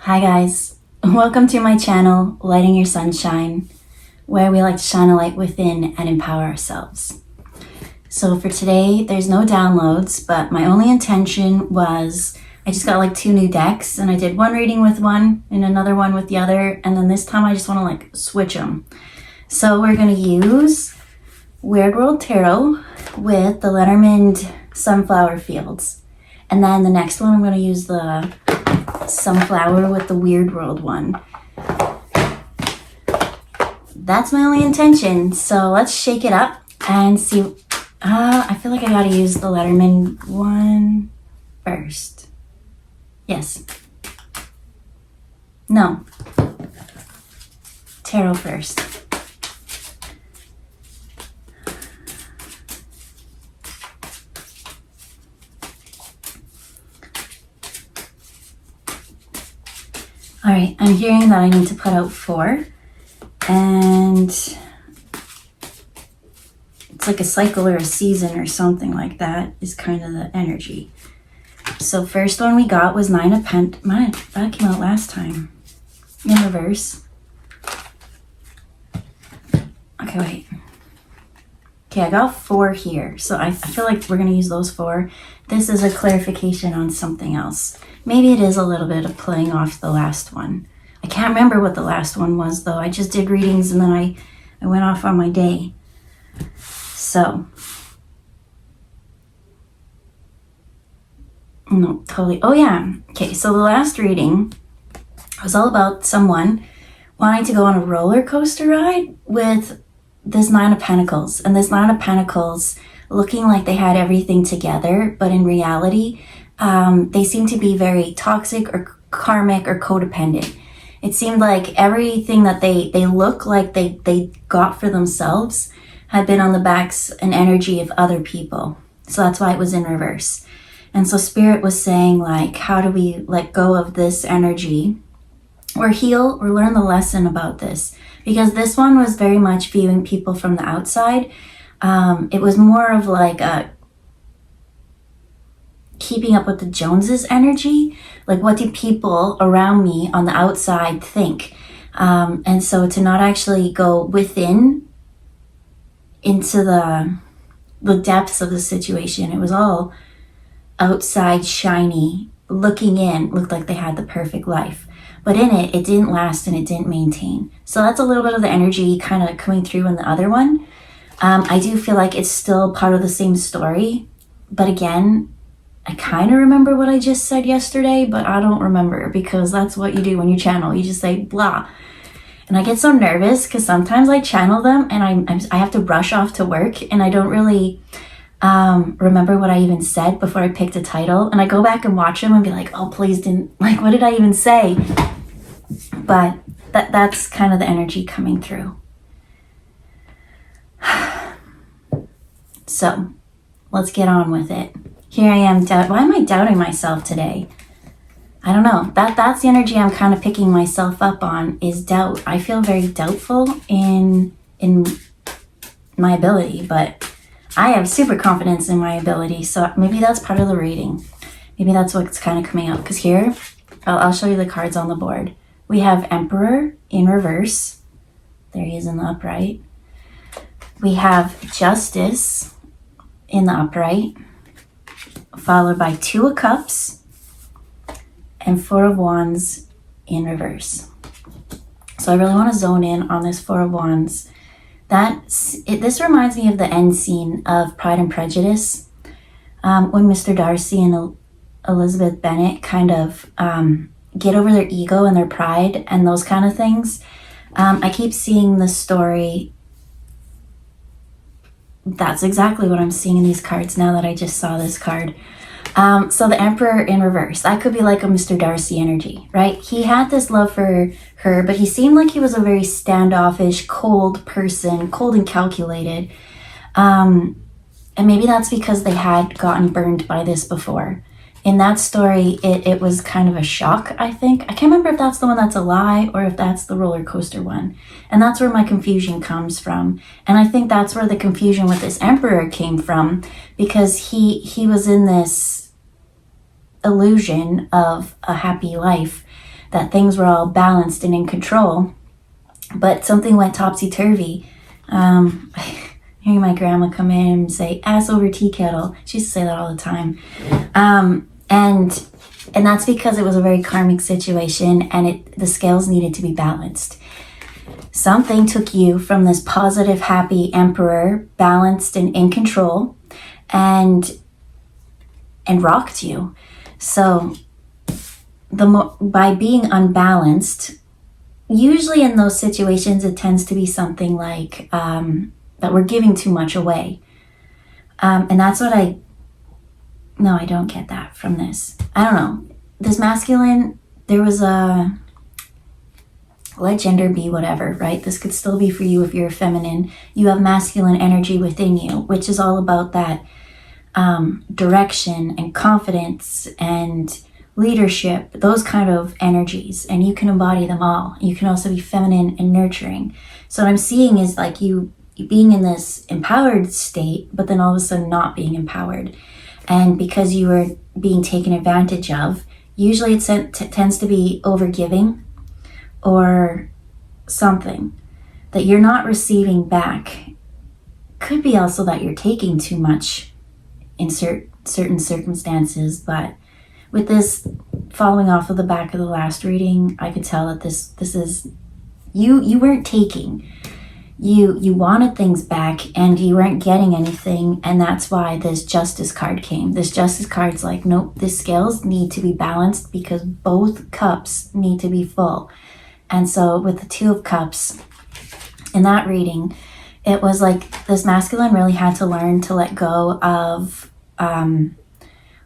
Hi guys, welcome to my channel, Lighting Your Sunshine, where we like to shine a light within and empower ourselves. So for today, there's no downloads, but my only intention was I just got like 2 new decks and I did one reading with one and another one with the other, and then this time I just want to like switch them. So we're going to use Weird World Tarot with the Letterman Sunflower Fields. And then the next one I'm going to use the Sunflower with the Weird World one. That's my only intention. So let's shake it up and see. I feel like I gotta use the Letterman one first. Yes. No. Tarot first. All right, I'm hearing that I need to put out 4, and it's like a cycle or a season or something like that is kind of the energy. So first one we got was 9 of Pentacles. That came out last time in reverse. Okay, wait. Okay, I got 4 here, so I feel like we're gonna use those 4. This is a clarification on something else. Maybe it is a little bit of playing off the last one. I can't remember what the last one was though. I just did readings and then I went off on my day. So, no, totally. Oh yeah. Okay, so the last reading was all about someone wanting to go on a roller coaster ride with this 9 of Pentacles. And this 9 of Pentacles looking like they had everything together, but in reality, they seem to be very toxic or karmic or codependent. It seemed like everything that they look like they got for themselves had been on the backs and energy of other people. So that's why it was in reverse. And so Spirit was saying, like, how do we let go of this energy or heal or learn the lesson about this? Because this one was very much viewing people from the outside. It was more of like a keeping up with the Joneses energy. Like, what do people around me on the outside think? And so to not actually go within into the depths of the situation. It was all outside shiny, looking in, looked like they had the perfect life. But in it, it didn't last and it didn't maintain. So that's a little bit of the energy kind of coming through in the other one. I do feel like it's still part of the same story. But again, I kind of remember what I just said yesterday, but I don't remember because that's what you do when you channel. You just say blah. And I get so nervous because sometimes I channel them and I have to rush off to work and I don't really remember what I even said before I picked a title. And I go back and watch them and be like, oh, please didn't, like, what did I even say? But that's kind of the energy coming through. So let's get on with it. Here I am. Why am I doubting myself today? I don't know. That's the energy I'm kind of picking myself up on, is doubt. I feel very doubtful in my ability, but I have super confidence in my ability. So maybe that's part of the reading. Maybe that's what's kind of coming up. Because here, I'll show you the cards on the board. We have Emperor in reverse. There he is in the upright. We have Justice in the upright, followed by 2 of Cups and 4 of Wands in reverse. So I really want to zone in on this 4 of Wands. This reminds me of the end scene of Pride and Prejudice, when Mr. Darcy and Elizabeth Bennet kind of get over their ego and their pride and those kind of things. I keep seeing the story. That's exactly what I'm seeing in these cards now that I just saw this card. So the Emperor in reverse, that could be like a Mr. Darcy energy, right? He had this love for her, but he seemed like he was a very standoffish, cold person, cold and calculated. And maybe that's because they had gotten burned by this before. In that story, it was kind of a shock, I think. I can't remember if that's the one that's a lie or if that's the roller coaster one. And that's where my confusion comes from. And I think that's where the confusion with this Emperor came from, because he was in this illusion of a happy life that things were all balanced and in control, but something went topsy-turvy. Hearing my grandma come in and say, ass over tea kettle. She used to say that all the time. And that's because it was a very karmic situation, and the scales needed to be balanced. Something took you from this positive, happy emperor, balanced and in control, and rocked you. So by being unbalanced, usually in those situations, it tends to be something like that we're giving too much away. And that's what I don't get that from this. I don't know. This masculine, there was let gender be whatever, right? This could still be for you if you're feminine. You have masculine energy within you, which is all about that direction and confidence and leadership, those kind of energies, and you can embody them all. You can also be feminine and nurturing. So what I'm seeing is like you being in this empowered state, but then all of a sudden not being empowered. And because you were being taken advantage of, usually it tends to be overgiving or something that you're not receiving back. Could be also that you're taking too much in certain circumstances, but with this following off of the back of the last reading, I could tell that this is you weren't taking. You wanted things back and you weren't getting anything, and that's why this Justice card came. This Justice card's like, nope, the scales need to be balanced because both cups need to be full. And so with the Two of Cups in that reading, it was like this masculine really had to learn to let go of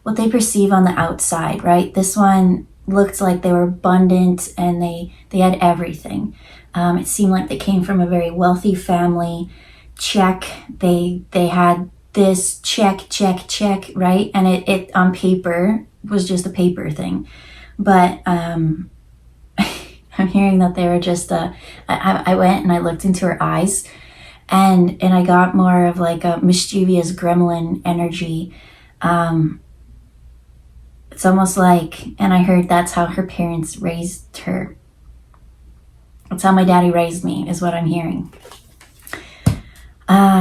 what they perceive on the outside, right? This one looked like they were abundant and they had everything. It seemed like they came from a very wealthy family. Check. They had this check, right? And it on paper was just a paper thing. But I'm hearing that they were just I went and I looked into her eyes and I got more of like a mischievous gremlin energy. It's almost like, and I heard that's how her parents raised her. That's how my daddy raised me, is what I'm hearing.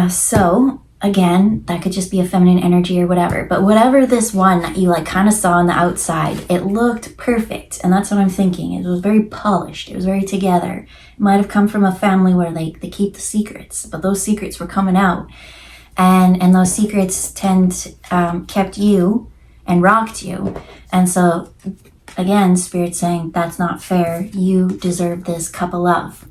So again, that could just be a feminine energy or whatever. But whatever this one that you like kind of saw on the outside, it looked perfect. And that's what I'm thinking. It was very polished. It was very together. It might have come from a family where they keep the secrets, but those secrets were coming out. And those secrets kept you and rocked you. And so again, Spirit's saying that's not fair. You deserve this cup of love.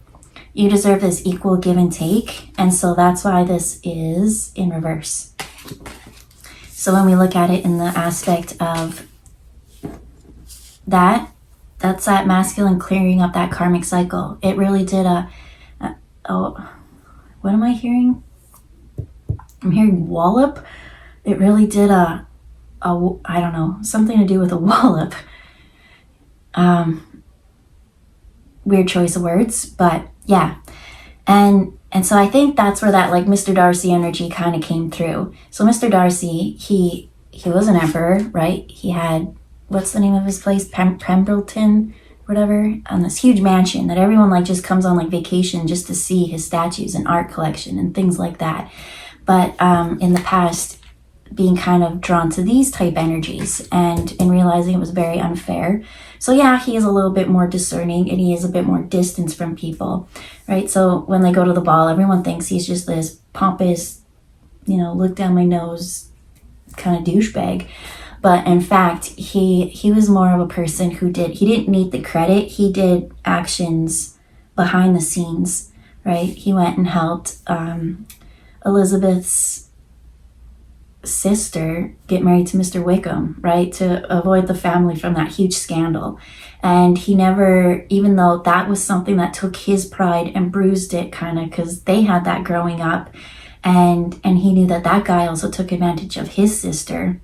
You deserve this equal give and take. And so that's why this is in reverse. So when we look at it in the aspect of that's that masculine clearing up that karmic cycle. It really did what am I hearing? I'm hearing wallop. It really did I don't know, something to do with a wallop. Weird choice of words, but yeah. And so I think that's where that like Mr. Darcy energy kind of came through. So Mr. Darcy, he was an emperor, right? He had, what's the name of his place? Pemberton, whatever, on this huge mansion that everyone like just comes on like vacation just to see his statues and art collection and things like that. But in the past, being kind of drawn to these type energies and realizing it was very unfair. So yeah, he is a little bit more discerning and he is a bit more distant from people, right? So when they go to the ball, everyone thinks he's just this pompous, look down my nose kind of douchebag. But in fact, he was more of a person he didn't need the credit. He did actions behind the scenes, right? He went and helped Elizabeth's sister get married to Mr. Wickham, right, to avoid the family from that huge scandal. And he never, even though that was something that took his pride and bruised it kind of because they had that growing up, and he knew that guy also took advantage of his sister,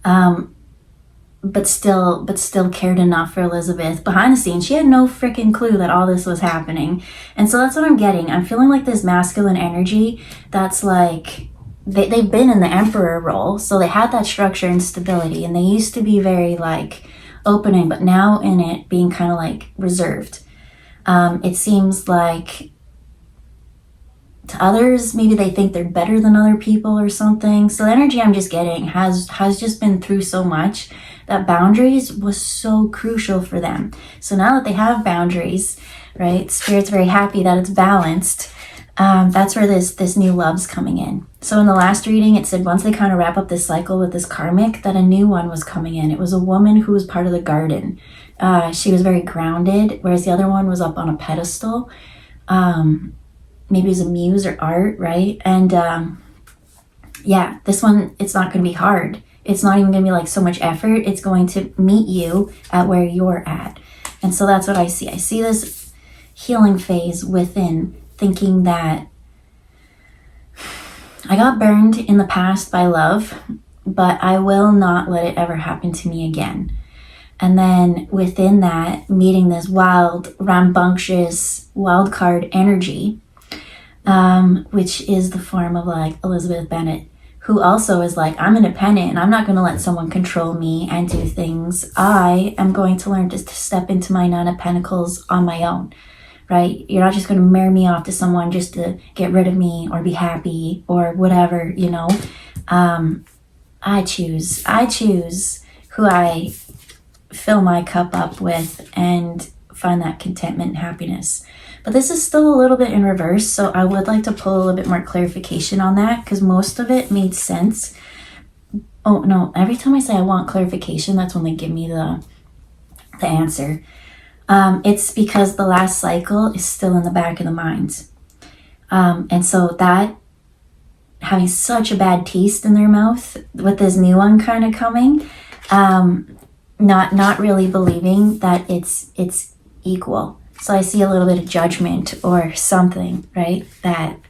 but still cared enough for Elizabeth behind the scenes. She had no freaking clue that all this was happening. And so that's what I'm getting. I'm feeling like this masculine energy that's like they've been in the emperor role, so they had that structure and stability, and they used to be very like opening, but now in it being kind of like reserved. It seems like to others, maybe they think they're better than other people or something. So the energy I'm just getting has just been through so much that boundaries was so crucial for them. So now that they have boundaries, right, Spirit's very happy that it's balanced. That's where this new love's coming in. So in the last reading, it said once they kind of wrap up this cycle with this karmic, that a new one was coming in. It was a woman who was part of the garden. She was very grounded, whereas the other one was up on a pedestal. Maybe it was a muse or art, right? And yeah, this one, it's not going to be hard. It's not even going to be like so much effort. It's going to meet you at where you're at. And so that's what I see. I see this healing phase within, thinking that I got burned in the past by love, but I will not let it ever happen to me again. And then within that, meeting this wild, rambunctious, wild card energy, which is the form of like Elizabeth Bennet, who also is like, I'm independent and I'm not going to let someone control me and do things. I am going to learn to step into my Nine of Pentacles on my own, right? You're not just going to marry me off to someone just to get rid of me or be happy or whatever, you know. I choose who I fill my cup up with and find that contentment and happiness. But this is still a little bit in reverse, so I would like to pull a little bit more clarification on that, because most of it made sense. Oh no, every time I say I want clarification, that's when they give me the answer. It's because the last cycle is still in the back of the mind. And so that having such a bad taste in their mouth with this new one kind of coming, not really believing that it's equal. So I see a little bit of judgment or something, right? That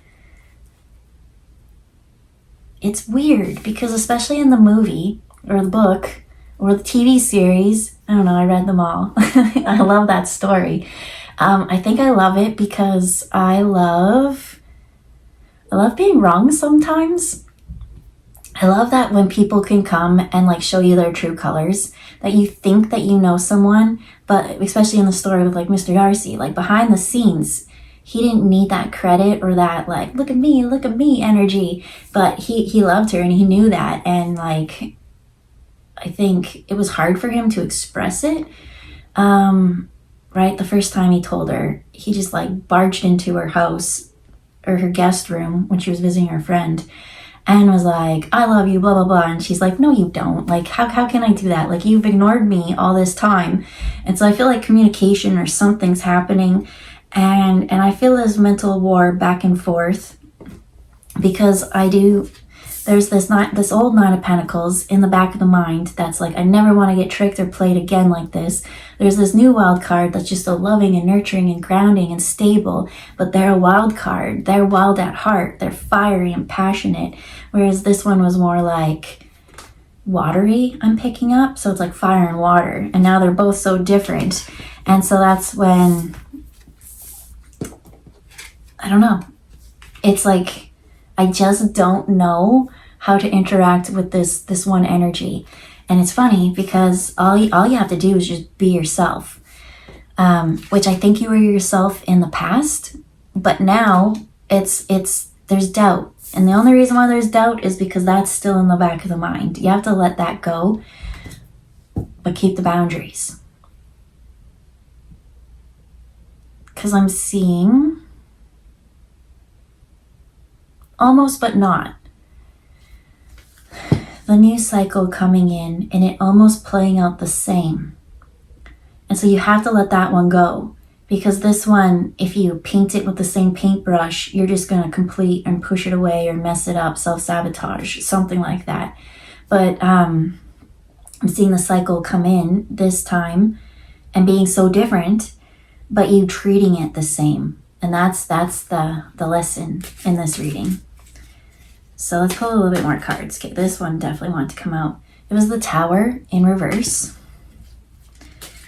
it's weird, because especially in the movie or the book or the TV series, I don't know, I read them all. I love that story. I think I love it because I love being wrong sometimes. I love that when people can come and like show you their true colors, that you think that you know someone, but especially in the story with like Mr. Darcy, like behind the scenes, he didn't need that credit or that like, look at me energy, but he loved her and he knew that. And like, I think it was hard for him to express it. Right. The first time he told her, he just like barged into her house or her guest room when she was visiting her friend, and was like, I love you, blah, blah, blah. And she's like, no, you don't. Like, how can I do that? Like, you've ignored me all this time. And so I feel like communication or something's happening. And I feel this mental war back and forth, because there's this old Nine of Pentacles in the back of the mind that's like, I never want to get tricked or played again like this. There's this new wild card that's just so loving and nurturing and grounding and stable, but they're a wild card. They're wild at heart. They're fiery and passionate, whereas this one was more like watery, I'm picking up. So it's like fire and water, and now they're both so different. And so that's when, I don't know, it's like, I just don't know how to interact with this one energy. And it's funny because all you have to do is just be yourself, which I think you were yourself in the past, but now there's doubt. And the only reason why there's doubt is because that's still in the back of the mind. You have to let that go, but keep the boundaries. Because I'm seeing almost but not the new cycle coming in, and it almost playing out the same. And so you have to let that one go, because this one, if you paint it with the same paintbrush, you're just going to complete and push it away or mess it up, self-sabotage, something like that. But I'm seeing the cycle come in this time and being so different, but you treating it the same. And that's the lesson in this reading. So let's pull a little bit more cards. Okay, this one definitely wanted to come out. It was the Tower in reverse.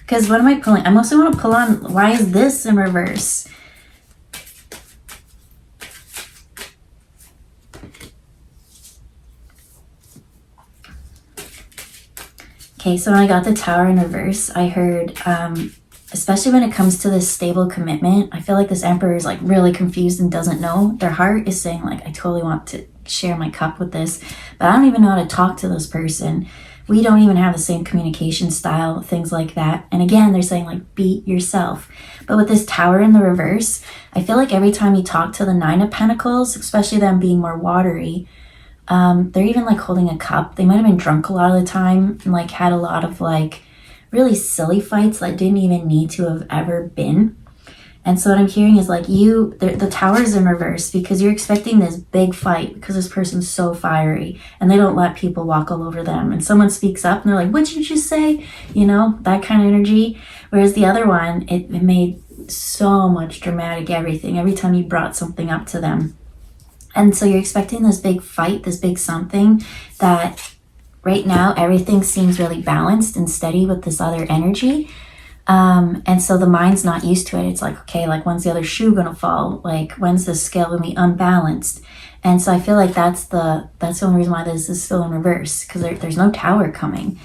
Because what am I pulling? I mostly want to pull on, why is this in reverse? Okay, so when I got the Tower in reverse, I heard, especially when it comes to this stable commitment, I feel like this Emperor is like really confused and doesn't know. Their heart is saying like, I totally want to share my cup with this, but I don't even know how to talk to this person. We don't even have the same communication style, things like that. And again, they're saying like, be yourself. But with this Tower in the reverse, I feel like every time you talk to the Nine of Pentacles, especially them being more watery, they're even like holding a cup. They might have been drunk a lot of the time and like had a lot of like really silly fights that didn't even need to have ever been. And so what I'm hearing is like the Tower's in reverse because you're expecting this big fight because this person's so fiery and they don't let people walk all over them. And someone speaks up and they're like, what'd you just say? You know, that kind of energy. Whereas the other one, it made so much dramatic everything every time you brought something up to them. And so you're expecting this big fight, this big something that right now everything seems really balanced and steady with this other energy. And so the mind's not used to it. It's like, okay, like when's the other shoe gonna fall? Like when's the scale gonna be unbalanced? And so I feel like that's the only reason why this is still in reverse, because there's no Tower coming.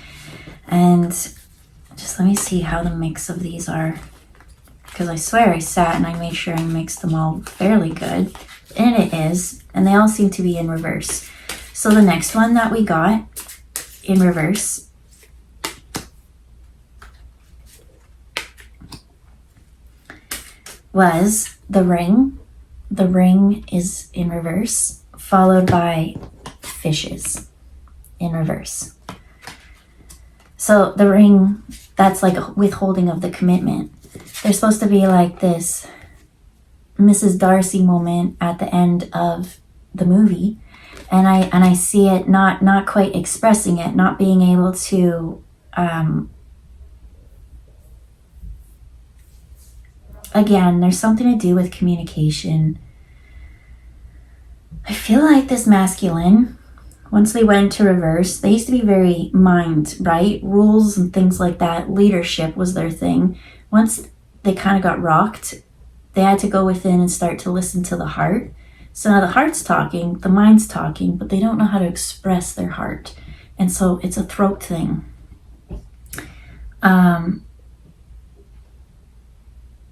And just let me see how the mix of these are, because I swear I sat and I made sure I mixed them all fairly good. And it is, and they all seem to be in reverse. So the next one that we got in reverse was the Ring. The Ring is in reverse, followed by Fishes in reverse. So the Ring, that's like a withholding of the commitment. There's supposed to be like this Mrs. Darcy moment at the end of the movie, and I see it not quite expressing it, not being able to again, there's something to do with communication. I feel like this masculine, once they went into reverse, they used to be very mind, right? Rules and things like that. Leadership was their thing. Once they kind of got rocked, they had to go within and start to listen to the heart. So now the heart's talking, the mind's talking, but they don't know how to express their heart. And so it's a throat thing.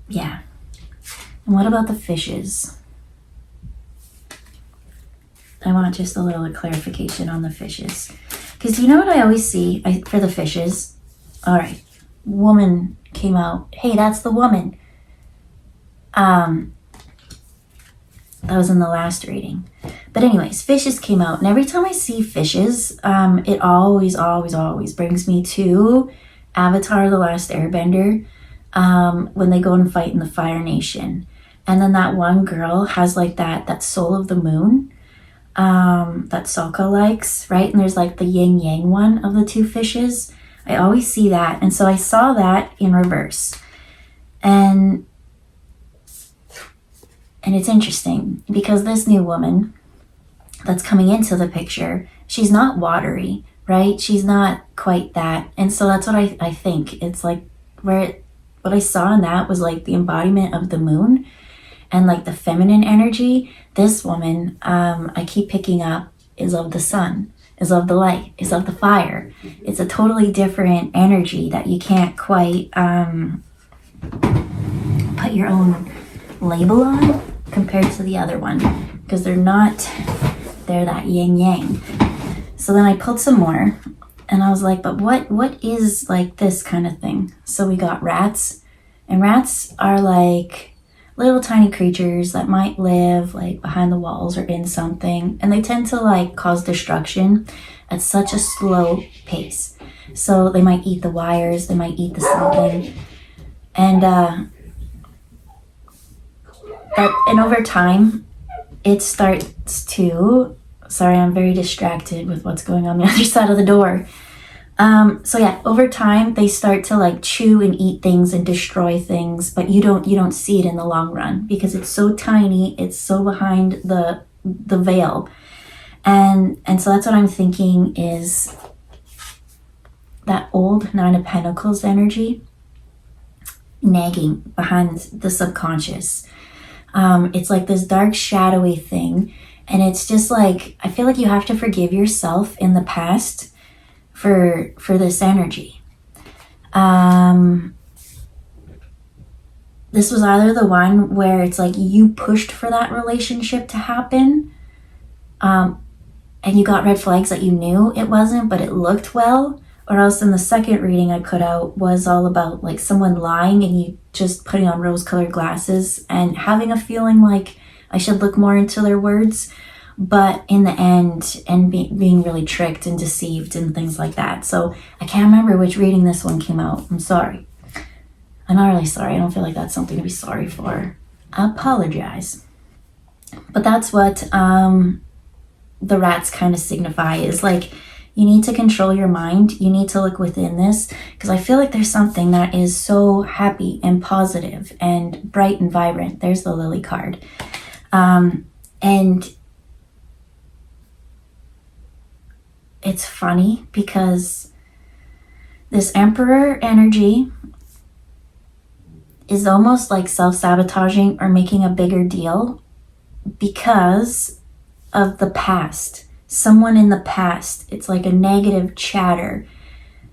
Yeah. And what about the Fishes? I want just a little clarification on the Fishes. Because you know what I always see for the Fishes? All right. Woman came out. Hey, that's the woman. That was in the last reading. But anyways, Fishes came out. And every time I see Fishes, it always brings me to Avatar: The Last Airbender. When they go and fight in the Fire Nation. And then that one girl has like that soul of the moon that Sokka likes, right? And there's like the yin yang one of the two Fishes. I always see that. And so I saw that in reverse. And it's interesting because this new woman that's coming into the picture, she's not watery, right? She's not quite that. And so that's what I think. It's like what I saw in that was like the embodiment of the moon and like the feminine energy. This woman, I keep picking up, is of the sun, is of the light, is of the fire. It's a totally different energy that you can't quite put your own label on compared to the other one, because they're that yin yang. So then I pulled some more and I was like, but what is like this kind of thing? So we got rats, and rats are like little tiny creatures that might live like behind the walls or in something, and they tend to like cause destruction at such a slow pace. So they might eat the wires, they might eat the ceiling, and over time it starts to, sorry, I'm very distracted with what's going on the other side of the door. So yeah, over time they start to like chew and eat things and destroy things, but you don't see it in the long run because it's so tiny, it's so behind the veil. And so that's what I'm thinking is that old Nine of Pentacles energy nagging behind the subconscious. It's like this dark shadowy thing, and it's just like, I feel like you have to forgive yourself in the past for this energy. This was either the one where it's like you pushed for that relationship to happen, and you got red flags that you knew it wasn't, but it looked well. Or else in the second reading I put out was all about like someone lying and you just putting on rose-colored glasses and having a feeling like I should look more into their words, but in the end, and being really tricked and deceived and things like that. So I can't remember which reading this one came out. I'm sorry. I'm not really sorry. I don't feel like that's something to be sorry for. I apologize. But that's what the rats kind of signify, is like, you need to control your mind. You need to look within this, because I feel like there's something that is so happy and positive and bright and vibrant. There's the lily card. And it's funny because this Emperor energy is almost like self-sabotaging or making a bigger deal because of the past. Someone in the past. It's like a negative chatter.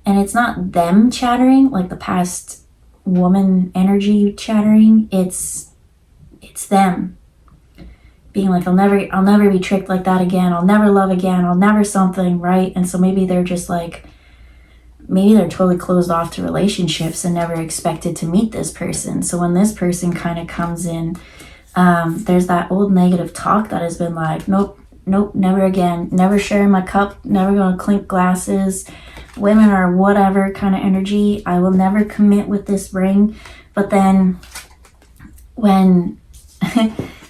And it's not them chattering, like the past woman energy chattering. It's them being like, I'll never be tricked like that again. I'll never love again. I'll never something, right? And so maybe they're just like, maybe they're totally closed off to relationships and never expected to meet this person. So when this person kind of comes in, there's that old negative talk that has been like, nope, never again, never sharing my cup, never gonna clink glasses, women are whatever kind of energy, I will never commit with this ring. But then when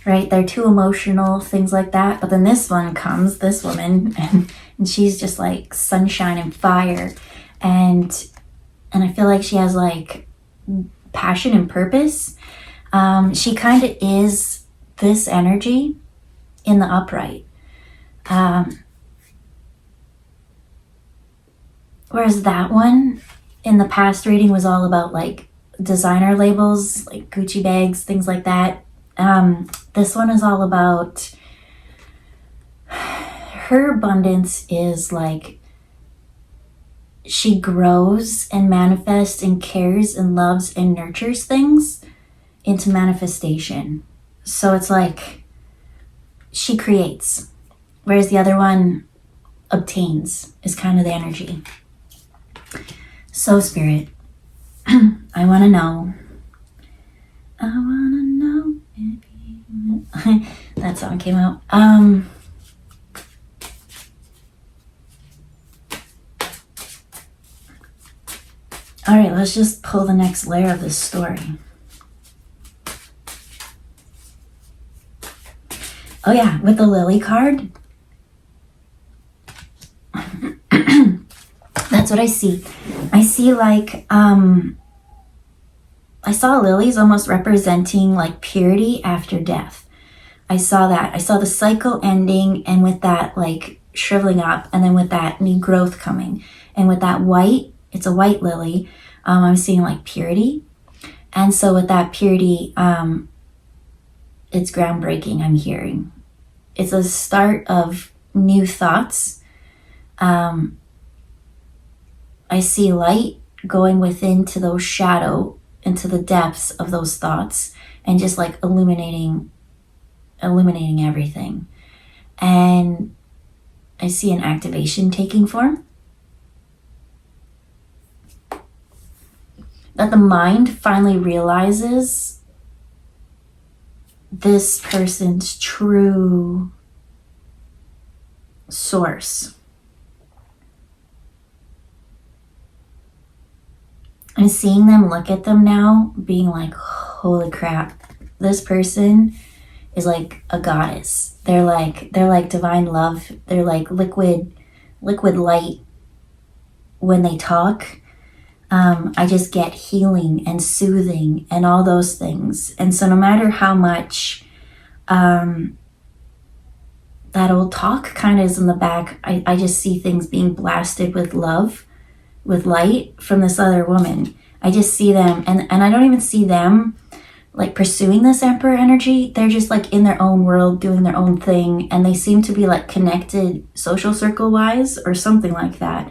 right, they're too emotional, things like that. But then this one comes, this woman, and she's just like sunshine and fire, and I feel like she has like passion and purpose. She kind of is this energy in the upright. Whereas that one in the past reading was all about like designer labels, like Gucci bags, things like that. This one is all about her abundance is like she grows and manifests and cares and loves and nurtures things into manifestation. So it's like she creates, whereas the other one obtains, is kind of the energy. So Spirit, I want to know. I want to know if you... That song came out. All right, let's just pull the next layer of this story. Oh yeah, with the lily card. That's what I see. I see like, I saw lilies almost representing like purity after death. I saw that. I saw the cycle ending, and with that like shriveling up, and then with that new growth coming. And with that white, it's a white lily, I'm seeing like purity. And so with that purity, it's groundbreaking, I'm hearing. It's a start of new thoughts. I see light going within to those shadow, into the depths of those thoughts, and just like illuminating everything. And I see an activation taking form. That the mind finally realizes this person's true source. I'm seeing them look at them now, being like, holy crap, this person is like a goddess. They're like divine love. They're like liquid light when they talk. I just get healing and soothing and all those things. And so no matter how much that old talk kind of is in the back, I just see things being blasted with love, with light from this other woman. I just see them, and I don't even see them like pursuing this Emperor energy. They're just like in their own world doing their own thing, and they seem to be like connected social circle wise or something like that.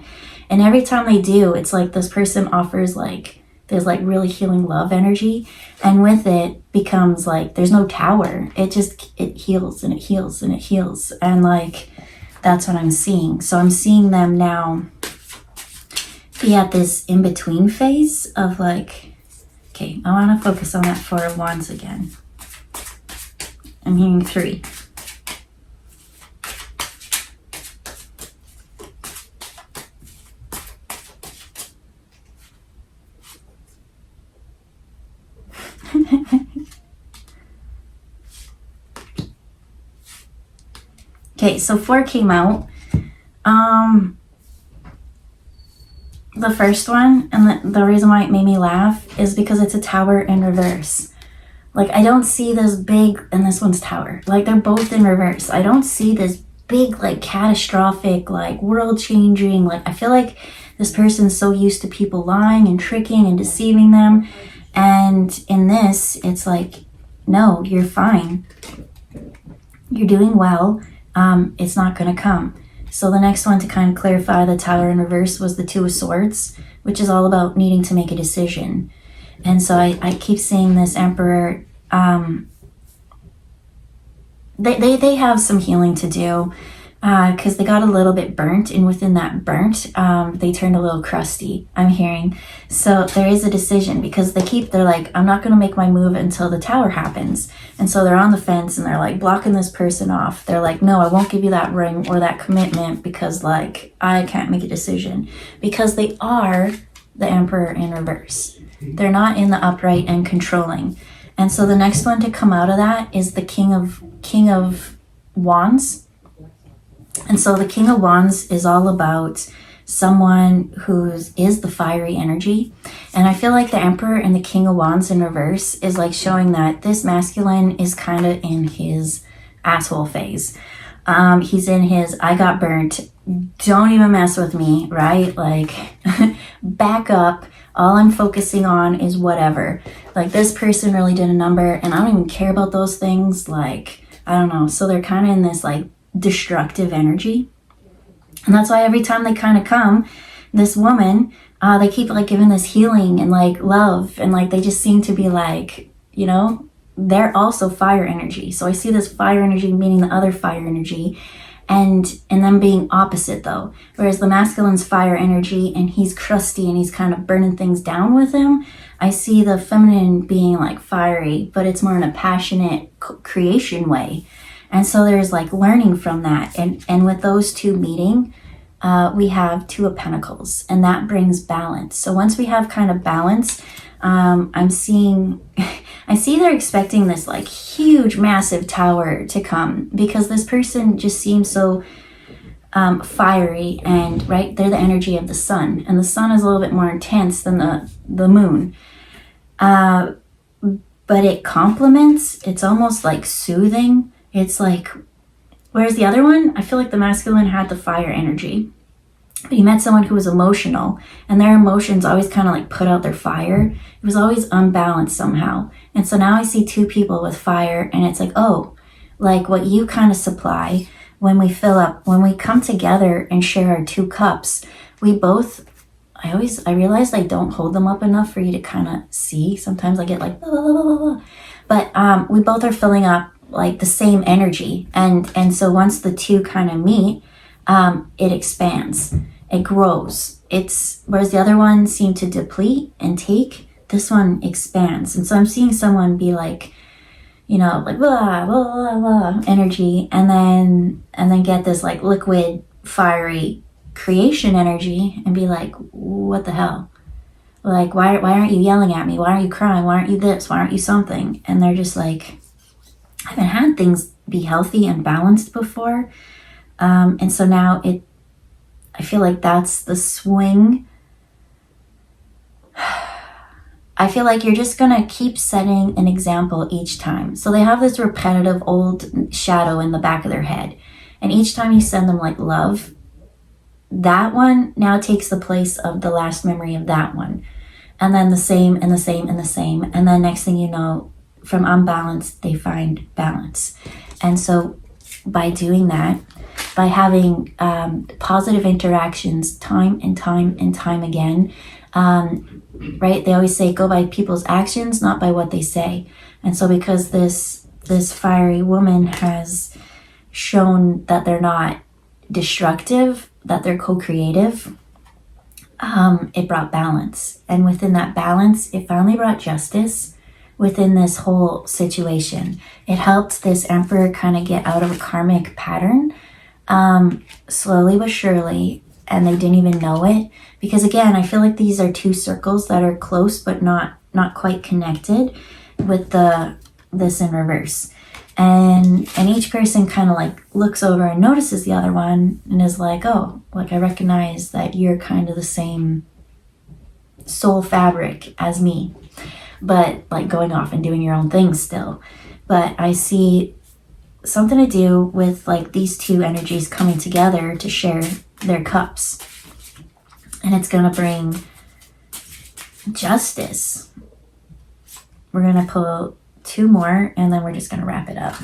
And every time they do, it's like this person offers like, there's like really healing love energy. And with it becomes like, there's no tower. It heals and it heals and it heals. And like, that's what I'm seeing. So I'm seeing them now be at this in-between phase of like, okay, I want to focus on that Four of Wands again. I'm hearing 3. Okay, so 4 came out. The first one, and the reason why it made me laugh is because it's a tower in reverse. Like, I don't see this big, and this one's tower. Like, they're both in reverse. I don't see this big, like, catastrophic, like, world-changing. Like, I feel like this person's so used to people lying and tricking and deceiving them. And in this, it's like, no, you're fine. You're doing well. It's not going to come. So the next one to kind of clarify the tower in reverse was the Two of Swords, which is all about needing to make a decision. And so I keep seeing this Emperor, they have some healing to do because they got a little bit burnt, and within that burnt, they turned a little crusty, I'm hearing. So there is a decision because they're like, I'm not going to make my move until the tower happens. And so they're on the fence and they're like blocking this person off. They're like, no, I won't give you that ring or that commitment because like I can't make a decision, because they are the Emperor in reverse. They're not in the upright and controlling. And so the next one to come out of that is the King of Wands. And so the King of Wands is all about someone who is the fiery energy. And I feel like the Emperor and the King of Wands in reverse is like showing that this masculine is kind of in his asshole phase. He's in his, I got burnt, don't even mess with me, right? Like, back up. All I'm focusing on is whatever. Like, this person really did a number and I don't even care about those things. Like, I don't know. So they're kind of in this like destructive energy. And that's why every time they kind of come, this woman, they keep like giving this healing and like love, and like they just seem to be like, you know, they're also fire energy. So I see this fire energy meeting the other fire energy, and them being opposite though. Whereas the masculine's fire energy and he's crusty and he's kind of burning things down with him, I see the feminine being like fiery, but it's more in a passionate creation way. And so there's like learning from that. And with those two meeting, we have Two of Pentacles, and that brings balance. So once we have kind of balance, I see they're expecting this like huge, massive tower to come, because this person just seems so fiery, and right, they're the energy of the sun, and the sun is a little bit more intense than the moon. But it complements, it's almost like soothing. It's like, whereas the other one, I feel like the masculine had the fire energy, but you met someone who was emotional, and their emotions always kind of like put out their fire. It was always unbalanced somehow. And so now I see two people with fire, and it's like, oh, like what you kind of supply when we fill up, when we come together and share our 2 cups, we both, I realize I don't hold them up enough for you to kind of see. Sometimes I get like, blah, blah, blah, blah, blah. But we both are filling up like the same energy, and so once the two kind of meet, it expands, it grows. Whereas the other one seemed to deplete and take, this one expands. And so I'm seeing someone be like, you know, like blah blah blah, blah energy, and then get this like liquid fiery creation energy and be like, what the hell? Like, why aren't you yelling at me? Why aren't you crying? Why aren't you this? Why aren't you something? And they're just like, I haven't had things be healthy and balanced before. And so now I feel like that's the swing. I feel like you're just going to keep setting an example each time. So they have this repetitive old shadow in the back of their head. And each time you send them like love, that one now takes the place of the last memory of that one. And then the same and the same and the same. And then next thing you know, from unbalanced, they find balance. And so by doing that, by having positive interactions time and time and time again. Right? They always say go by people's actions, not by what they say. And so because this fiery woman has shown that they're not destructive, that they're co-creative, it brought balance. And within that balance, it finally brought justice within this whole situation. It helped this emperor kind of get out of a karmic pattern, slowly but surely, and they didn't even know it. Because again, I feel like these are two circles that are close but not quite connected with this in reverse. And each person kind of like looks over and notices the other one and is like, oh, like I recognize that you're kind of the same soul fabric as me, but like going off and doing your own thing still. But I see something to do with like these two energies coming together to share their cups. And it's going to bring justice. We're going to pull two more and then we're just going to wrap it up.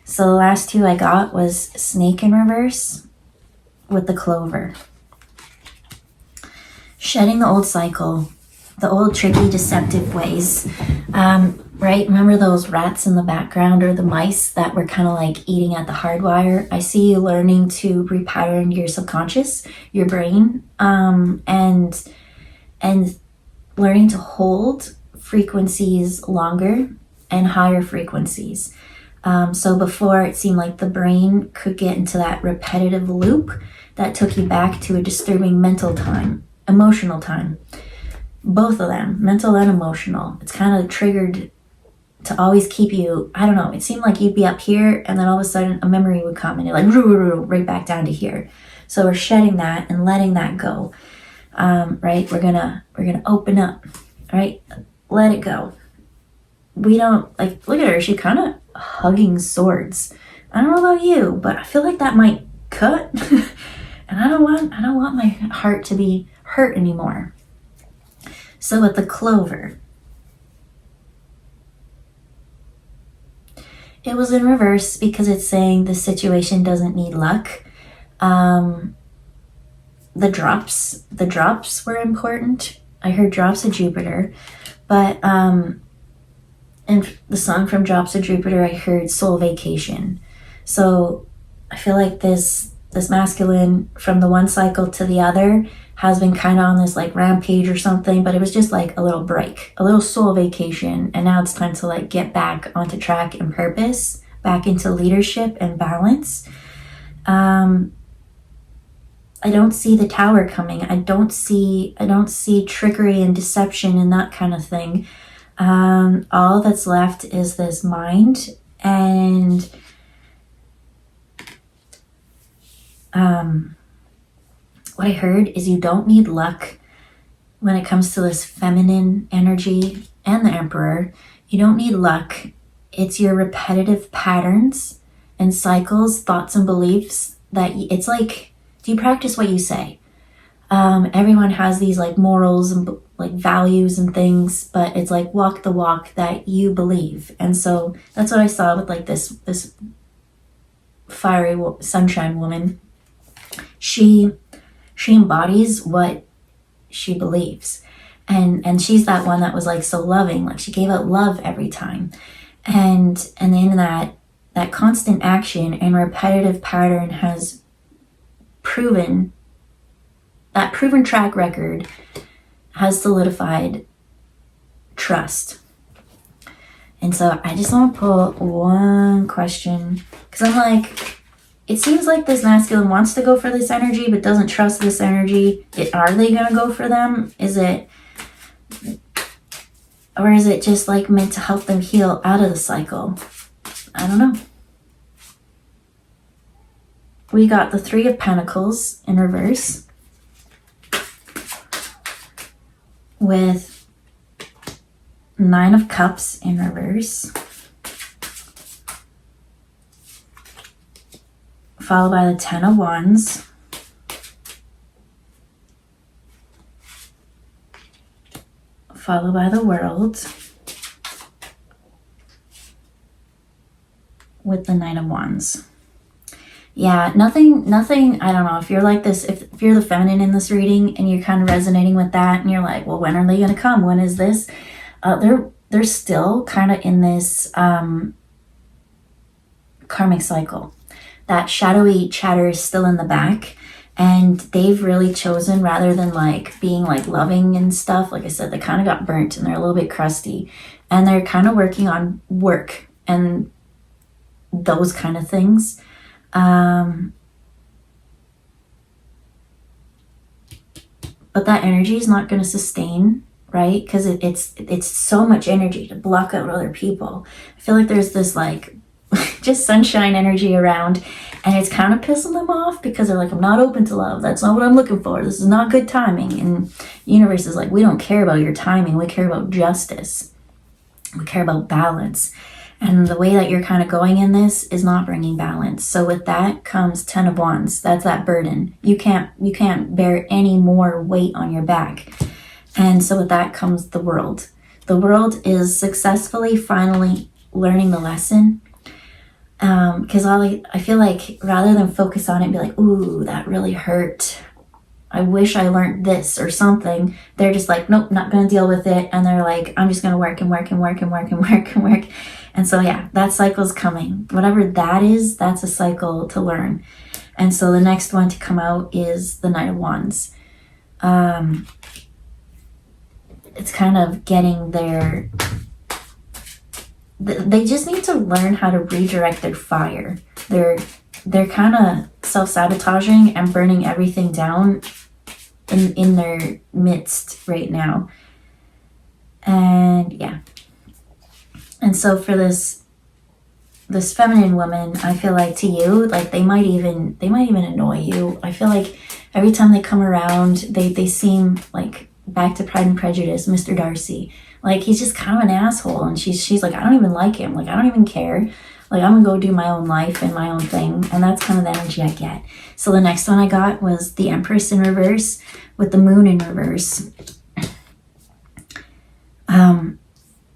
So the last two I got was snake in reverse with the clover. Shedding the old cycle, the old tricky deceptive ways. Right? Remember those rats in the background or the mice that were kind of like eating at the hardwire? I see you learning to repattern your subconscious, your brain, and learning to hold frequencies longer and higher frequencies. So before it seemed like the brain could get into that repetitive loop that took you back to a disturbing mental time, emotional time. Both of them, mental and emotional. It's kind of triggered to always keep you, I don't know, it seemed like you'd be up here and then all of a sudden a memory would come and you're like right back down to here. So we're shedding that and letting that go. Right? We're gonna open up, right? Let it go. We don't, like, look at her, she kind of hugging swords. I don't know about you, but I feel like that might cut. And I don't want my heart to be hurt anymore. So with the clover, it was in reverse because it's saying the situation doesn't need luck. The drops were important. I heard drops of Jupiter, but in the song from Drops of Jupiter, I heard soul vacation. So I feel like this masculine from the one cycle to the other has been kind of on this like rampage or something, but it was just like a little break, a little soul vacation. And now it's time to like get back onto track and purpose, back into leadership and balance. I don't see the tower coming. I don't see trickery and deception and that kind of thing. All that's left is this mind and what I heard is you don't need luck when it comes to this feminine energy and the emperor. You don't need luck. It's your repetitive patterns and cycles, thoughts and beliefs that it's like, do you practice what you say? Everyone has these like morals and like values and things, but it's like walk the walk that you believe. And so that's what I saw with like this fiery sunshine woman. She embodies what she believes. And she's that one that was like so loving, like she gave out love every time. And then that constant action and repetitive pattern has proven track record has solidified trust. And so I just want to pull one question because I'm like, it seems like this masculine wants to go for this energy but doesn't trust this energy. Are they going to go for them? Or is it just like meant to help them heal out of the cycle? I don't know. We got the Three of Pentacles in reverse with Nine of Cups in reverse, followed by the Ten of Wands, followed by the World, with the Knight of Wands. Yeah, nothing, I don't know, if you're like this, if you're the feminine in this reading and you're kind of resonating with that and you're like, well, when are they going to come? When is this? They're still kind of in this karmic cycle. That shadowy chatter is still in the back, and they've really chosen, rather than like being like loving and stuff, like I said, they kind of got burnt and they're a little bit crusty, and they're kind of working on work and those kind of things. But that energy is not going to sustain, right? Because it's so much energy to block out other people. I feel like there's this like just sunshine energy around, and it's kind of pissing them off because they're like, I'm not open to love. That's not what I'm looking for. This is not good timing. And the universe is like, we don't care about your timing. We care about justice. We care about balance. And the way that you're kind of going in this is not bringing balance. So with that comes 10 of Wands. That's that burden. You can't bear any more weight on your back. And so with that comes the World. The World is successfully finally learning the lesson. Because I feel like rather than focus on it and be like, ooh, that really hurt, I wish I learned this or something, they're just like, nope, not going to deal with it. And they're like, I'm just going to work and work and work and work and work and work. And so, yeah, that cycle's coming. Whatever that is, that's a cycle to learn. And so the next one to come out is the Knight of Wands. It's kind of getting their... They just need to learn how to redirect their fire. They're kind of self-sabotaging and burning everything down in their midst right now. And yeah. And so for this feminine woman, I feel like to you, like they might even annoy you. I feel like every time they come around, they seem like, back to Pride and Prejudice, Mr. Darcy. Like, he's just kind of an asshole. And she's like, I don't even like him. Like, I don't even care. Like, I'm going to go do my own life and my own thing. And that's kind of the energy I get. So the next one I got was the Empress in reverse with the Moon in reverse.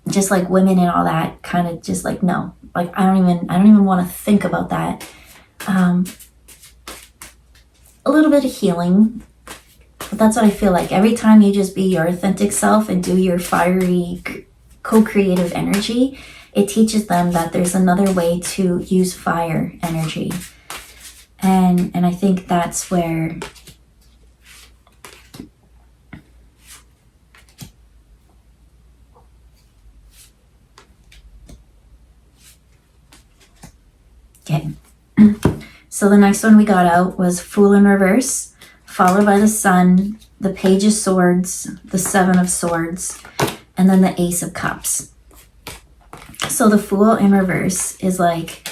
Just like women and all that, kind of just like, no. Like, I don't even want to think about that. A little bit of healing. But that's what I feel like. Every time you just be your authentic self and do your fiery, co-creative energy, it teaches them that there's another way to use fire energy. And I think that's where... Okay. So the next one we got out was Fool in reverse, followed by the Sun, the Page of Swords, the Seven of Swords, and then the Ace of Cups. So the Fool in reverse is like,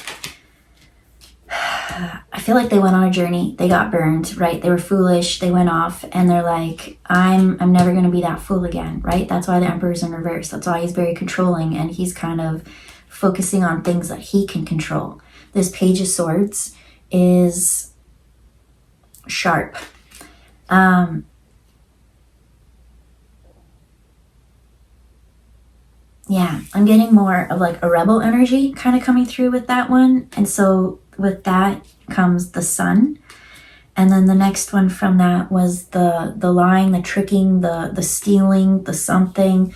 I feel like they went on a journey, they got burned, right? They were foolish, they went off, and they're like, I'm never going to be that fool again, right? That's why the Emperor's in reverse. That's why he's very controlling, and he's kind of focusing on things that he can control. This Page of Swords is sharp. Yeah, I'm getting more of like a rebel energy kind of coming through with that one. And so with that comes the Sun. And then the next one from that was the lying, the tricking, the stealing, the something.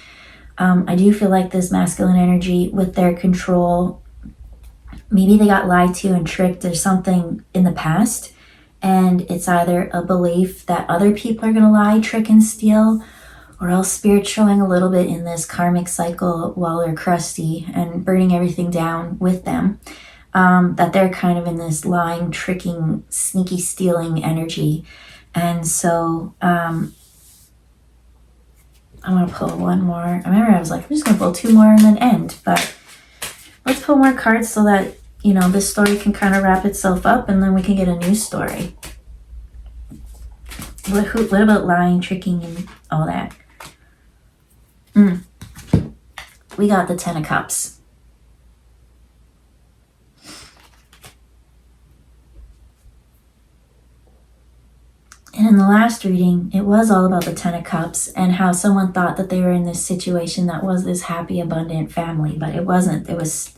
I do feel like this masculine energy with their control, maybe they got lied to and tricked or something in the past. And it's either a belief that other people are going to lie, trick, and steal, or else spirit showing a little bit in this karmic cycle while they're crusty and burning everything down with them, that they're kind of in this lying, tricking, sneaky stealing energy. And so I'm going to pull one more. I remember I was like, I'm just going to pull two more and then end. But let's pull more cards so that, you know, this story can kind of wrap itself up and then we can get a new story. What about lying, tricking, and all that? We got the Ten of Cups. And in the last reading, it was all about the Ten of Cups and how someone thought that they were in this situation that was this happy, abundant family, but it wasn't. It was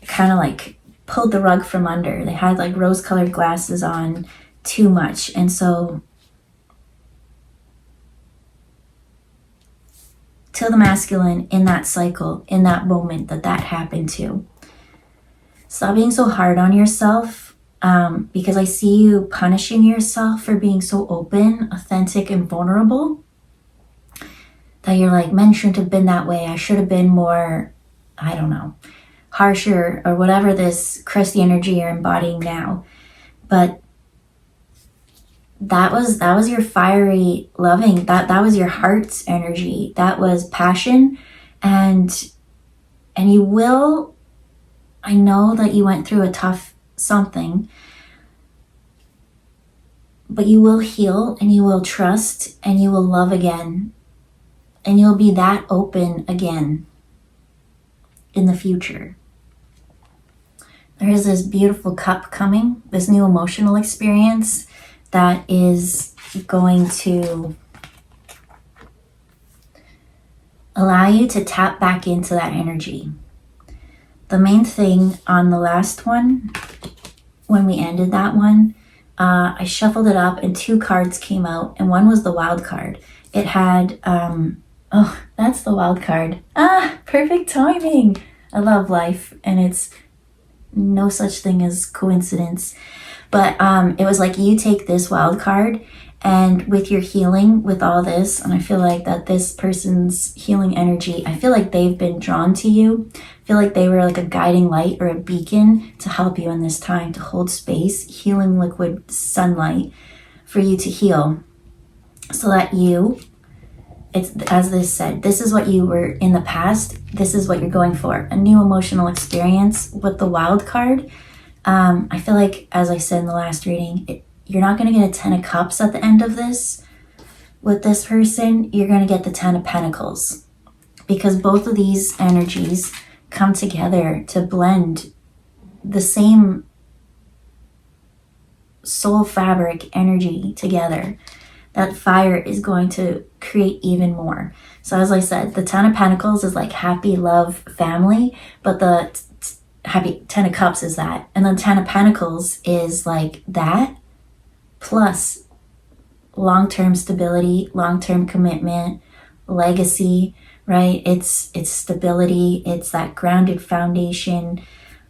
kind of like pulled the rug from under. They had like rose-colored glasses on too much. And so to the masculine in that cycle, in that moment that happened to, stop being so hard on yourself, because I see you punishing yourself for being so open, authentic, and vulnerable, that you're like, men shouldn't have been that way. I should have been more, I don't know, harsher, or whatever this crusty energy you're embodying now. But that was your fiery loving, that was your heart's energy, that was passion. And you will, I know that you went through a tough something, but you will heal, and you will trust, and you will love again, and you'll be that open again in the future. There is this beautiful cup coming, this new emotional experience that is going to allow you to tap back into that energy. The main thing on the last one, when we ended that one, I shuffled it up and 2 cards came out, and one was the wild card. It had, oh, that's the wild card. Perfect timing. I love life, and it's no such thing as coincidence. But it was like, you take this wild card, and with your healing, with all this, and I feel like that this person's healing energy, I feel like they've been drawn to you. I feel like they were like a guiding light or a beacon to help you in this time, to hold space, healing liquid sunlight for you to heal, so that it's, as this said, this is what you were in the past, this is what you're going for, a new emotional experience with the wild card. I feel like, as I said in the last reading, you're not going to get a 10 of Cups at the end of this with this person. You're going to get the 10 of Pentacles, because both of these energies come together to blend the same soul fabric energy together. That fire is going to create even more. So as I said, the 10 of Pentacles is like happy, love, family, but the happy 10 of Cups is that. And then 10 of Pentacles is like that, plus long-term stability, long-term commitment, legacy, right? It's stability. It's that grounded foundation.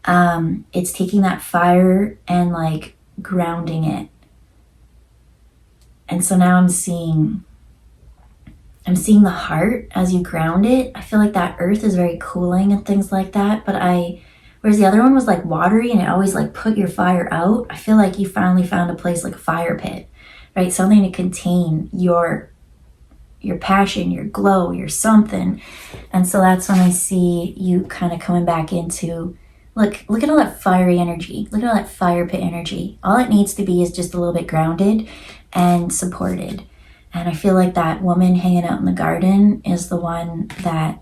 It's taking that fire and like grounding it. And so now I'm seeing the heart as you ground it. I feel like that earth is very cooling and things like that. But whereas the other one was like watery and it always like put your fire out, I feel like you finally found a place like a fire pit, right? Something to contain your passion, your glow, your something. And so that's when I see you kind of coming back into, look at all that fiery energy. Look at all that fire pit energy. All it needs to be is just a little bit grounded and supported. And I feel like that woman hanging out in the garden is the one that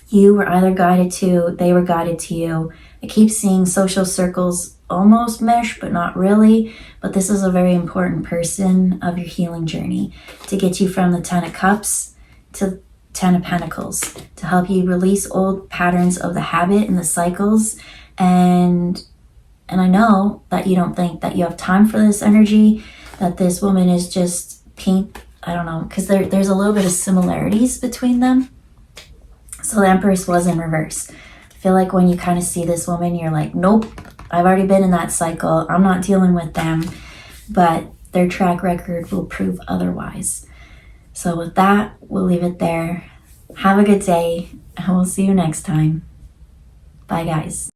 you were either guided to, they were guided to you. I keep seeing social circles almost mesh, but not really. But this is a very important person of your healing journey to get you from the 10 of Cups to 10 of Pentacles, to help you release old patterns of the habit and the cycles. And I know that you don't think that you have time for this energy, that this woman is just pink. I don't know, because there's a little bit of similarities between them. So the Empress was in reverse. I feel like when you kind of see this woman, you're like, nope, I've already been in that cycle. I'm not dealing with them. But their track record will prove otherwise. So with that, we'll leave it there. Have a good day, and we'll see you next time. Bye, guys.